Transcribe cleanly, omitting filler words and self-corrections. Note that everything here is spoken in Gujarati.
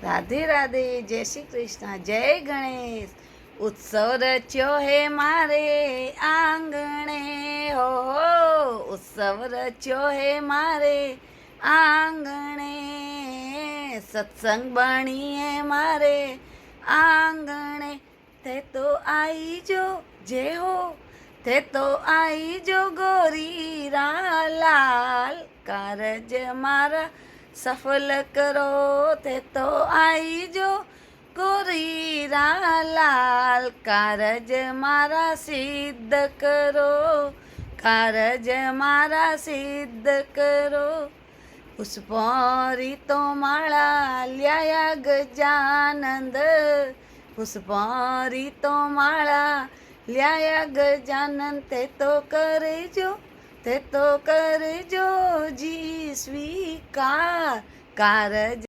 રાધે રાધે, જય શ્રી કૃષ્ણ, જય ગણેશ. ઉત્સવ રચ્યો હે મારે આંગણે, હો ઉત્સવ રચ્યો હે મારે આંગણે, સત્સંગ બણીએ મારે આંગણે. તે તો આઈ જો જે હો, તે તો આઈ જો ગોરીરા લાલ, કારજ મારા સફલ કરો. તે તો આઈ જો ગોરીરા લાલ, કારજ મારા સિદ્ધ કરો, કારજ મારા સિદ્ધ કરો. પુષ્પોરી તો માળા લ્યાયા ગજાનંદ, પુષ્પોરી તો માળા લ્યાયા ગજાનંદ. તે તો કરજો, તે તો કરજો જી સ્વીકાર, કારજ